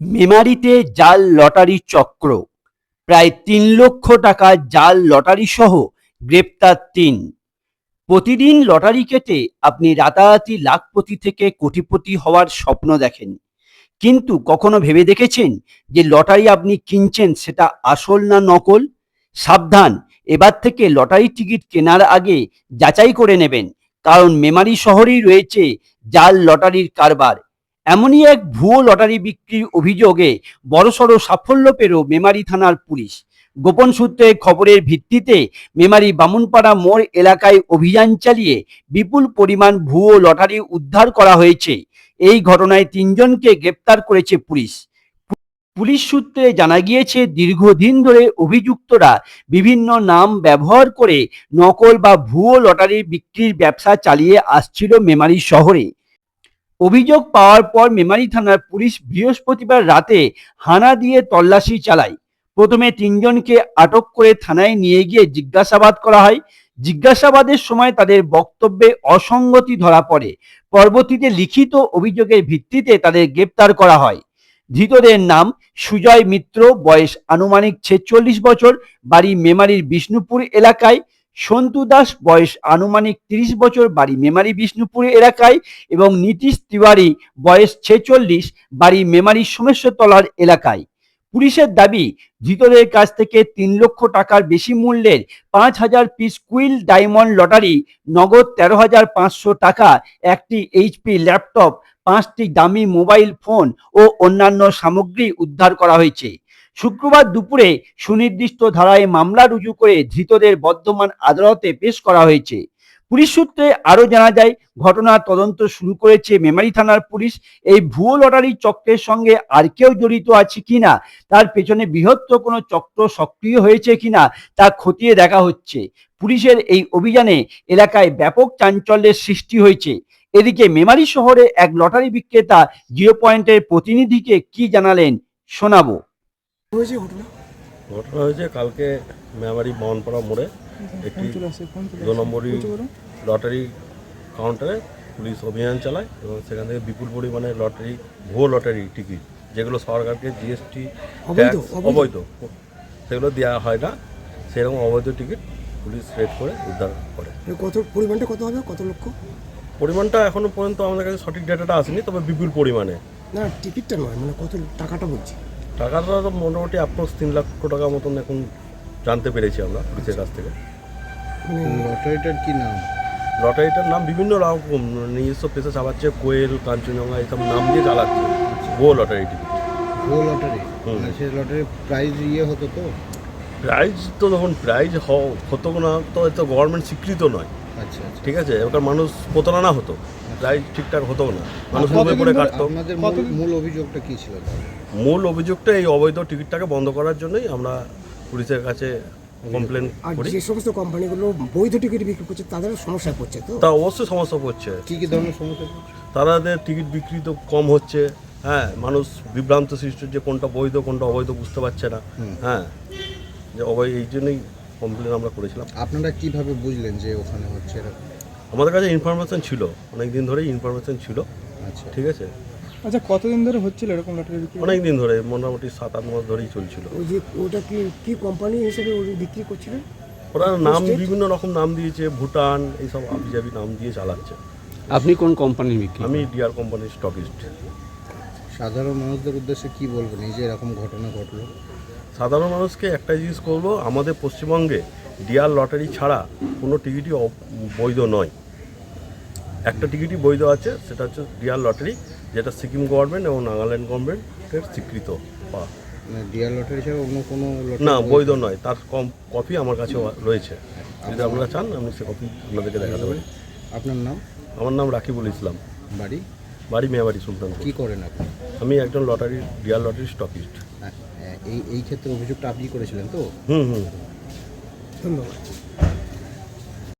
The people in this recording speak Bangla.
মেমারিতে জাল লটারি চক্র, প্রায় ৩ লক্ষ টাকা জাল লটারি সহ গ্রেপ্তার ৩। প্রতিদিন লটারি কেটে আপনি রাতারাতি লাখপতি থেকে কোটিপতি হওয়ার স্বপ্ন দেখেন, কিন্তু কখনো ভেবে দেখেছেন যে লটারি আপনি কিনছেন সেটা আসল না নকল? সাবধান, এবার থেকে লটারি টিকিট কেনার আগে যাচাই করে নেবেন, কারণ মেমারি শহরেই রয়েছে জাল লটারির কারবার। এমনই এক ভুয়ো লটারি বিক্রির অভিযোগে বড়সড় সাফল্য পেল মেমারি থানার পুলিশ। গোপন সূত্রে খবরের ভিত্তিতে মেমারি বামুনপাড়া মোড় এলাকায় অভিযান চালিয়ে বিপুল পরিমাণ ভুয়ো লটারি উদ্ধার করা হয়েছে। এই ঘটনায় ৩ জনকে গ্রেপ্তার করেছে পুলিশ। পুলিশ সূত্রে জানা গিয়েছে, দীর্ঘদিন ধরে অভিযুক্তরা বিভিন্ন নাম ব্যবহার করে নকল বা ভুয়ো লটারি বিক্রির ব্যবসা চালিয়ে আসছিল মেমারি শহরে। অভিযোগ পাওয়ার পর মেমারি থানার পুলিশ বৃহস্পতিবার রাতে হানা দিয়ে তল্লাশি চালায়। প্রথমে ৩ জনকে আটক করে থানায় নিয়ে গিয়ে জিজ্ঞাসাবাদ করা হয়। জিজ্ঞাসাবাদের সময় তাদের বক্তব্যে অসঙ্গতি ধরা পড়ে। পরবর্তীতে লিখিত অভিযোগের ভিত্তিতে তাদের গ্রেপ্তার করা হয়। ধৃতদের নাম সুজয় মিত্র, বয়স আনুমানিক ৪৬ বছর, বাড়ি মেমারির বিষ্ণুপুর এলাকায়; সন্তু দাস, বয়স আনুমানিক ৩০ বছর, বাড়ি মেমারি বিষ্ণুপুর এলাকায়; এবং নীতিশ তিওয়ারি, বয়স ৪৬, বাড়ি মেমারি সোমেশ্বরতলার এলাকায়। পুলিশের দাবি, ধৃতদের কাছ থেকে ৩ লক্ষ টাকার বেশি মূল্যের ৫,০০০ পিস কুইল ডায়মন্ড লটারি, নগদ ১৩,৫০০ টাকা, একটি এইচপি ল্যাপটপ, ৫টি দামি মোবাইল ফোন ও অন্যান্য সামগ্রী উদ্ধার করা হয়েছে। শুক্রবার দুপুরে সুনির্দিষ্ট ধারায় মামলা রুজু করে ধৃতদের বর্ধমান আদালতে পেশ করা হয়েছে। পুলিশ সূত্রে আরও জানা যায়, ঘটনার তদন্ত শুরু করেছে মেমারি থানার পুলিশ। এই ভুয়ো লটারি চক্রের সঙ্গে আর কেউ জড়িত আছে কিনা, তার পেছনে বৃহত্তর কোনো চক্র সক্রিয় হয়েছে কিনা তা খতিয়ে দেখা হচ্ছে। পুলিশের এই অভিযানে এলাকায় ব্যাপক চাঞ্চল্যের সৃষ্টি হয়েছে। এদিকে মেমারি শহরে এক লটারি বিক্রেতা জিরো পয়েন্টের প্রতিনিধিকে কি জানালেন শোনাবো। ঘটনা হয়েছে কালকে মেমারি বামনপাড়া মোড়ে একটি ২ নম্বরই লটারি কাউন্টারে পুলিশ অভিযান চালায় এবং সেখান থেকে বিপুল পরিমাণে লটারি, ভুয়ো লটারি টিকিট, যেগুলো সরকারকে জিএসটি ট্যাক্স অবৈধ, সেগুলো দেওয়া হয় না, সেরকম অবৈধ টিকিট পুলিশ রেড করে উদ্ধার করে। পরিমাণটা কত হবে, কত লক্ষ? পরিমাণটা এখনো পর্যন্ত আমাদের কাছে সঠিক ডেটাটা আসেনি, তবে বিপুল পরিমাণে। না, টিকিটটা নয়, মানে কত টাকাটা বলছি। টাকাটা তো মোটামুটি অ্যাপ্রক্স ৩ লক্ষ টাকা মতন এখন জানতে পেরেছি আমরা পুলিশের কাছ থেকে। লটারিটার কি নাম? লটারিটার নাম বিভিন্ন রকম নিজস্ব পেশা চালাচ্ছে, কোয়েল, কাঞ্চনজঙ্ঘা এইসব নাম দিয়ে চালাচ্ছে ভুয়ো লটারি টিকিট। ভুয়ো লটারি? সেই লটারির প্রাইজ হতো তো? প্রাইজ তো তখন প্রাইজ হতো না, তো এত গভর্নমেন্ট স্বীকৃত নয়। আচ্ছা, ঠিক আছে, এবার মানুষ প্রতারণা হতো, প্রাইজ ঠিকঠাক হতো না, মানুষ লোভে পড়ে কাটতো। আপনাদের মূল অভিযোগটা কী ছিল? মূল অভিযোগটা এই অবৈধ টিকিটটাকে বন্ধ করার জন্যই আমরা পুলিশের কাছে কমপ্লেন করি। যে সমস্ত কোম্পানিগুলো বৈধ টিকিট বিক্রি করছে তাদের সমস্যা পড়ছে তো? তা অবশ্যই সমস্যা পড়ছে। কী ধরনের সমস্যা পড়ছে? তাদের টিকিট বিক্রি তো কম হচ্ছে, হ্যাঁ, মানুষ বিভ্রান্ত সৃষ্টি, যে কোনটা বৈধ কোনটা অবৈধ বুঝতে পারছে না, হ্যাঁ, যে অবৈধ, এই জন্যই কমপ্লেন আমরা করেছিলাম। আপনারা কিভাবে বুঝলেন যে ওখানে হচ্ছে এরকম? আমাদের কাছে ইনফরমেশন ছিল, অনেক দিন ধরেই ইনফরমেশন ছিল। আচ্ছা, ঠিক আছে। আচ্ছা, কতদিন ধরে হচ্ছিল এরকম লটারি বিক্রি? অনেক দিন ধরে, মোটামুটি ৭-৮ মাস ধরেই চলছিল। ওই যে ওটা কি কোম্পানি হিসেবে ওই বিক্রি করছিলেন? ওরা নাম বিভিন্ন রকম নাম দিয়েছে, ভুটান, এইসব আবিজাবি নাম দিয়ে চালাচ্ছে। আপনি কোন কোম্পানির বিক্রি? আমি ডিআর কোম্পানির স্টকিস্ট। সাধারণ মানুষদের উদ্দেশ্যে কি বলবেন এই যে এরকম ঘটনা ঘটলো? সাধারণ মানুষকে একটাই জিনিস করবো, আমাদের পশ্চিমবঙ্গে ডিআর লটারি ছাড়া কোনো টিকিটই বৈধ নয়। একটা টিকিটই বৈধ আছে, সেটা হচ্ছে ডিআর লটারি, যেটা সিকিম গভর্নমেন্ট এবং নাগাল্যান্ড গভর্নমেন্টের স্বীকৃত পাওয়া। মানে ডিআর লটারি ছাড়া অন্য কোনো না, বৈধ নয়। তার কপি আমার কাছে রয়েছে, যদি আপনারা চান আমি সে কপি আপনাদেরকে দেখাতে পারি। আপনার নাম? আমার নাম রাকিবুল ইসলাম, বাড়ি? বাড়ি মেমারি সুলতানপুর। কী করেন আপনি? আমি একজন ডিআর লটারি স্টকিস্ট। এই ক্ষেত্রে অভিযোগটা আপনি করেছিলেন তো? হুম। ধন্যবাদ।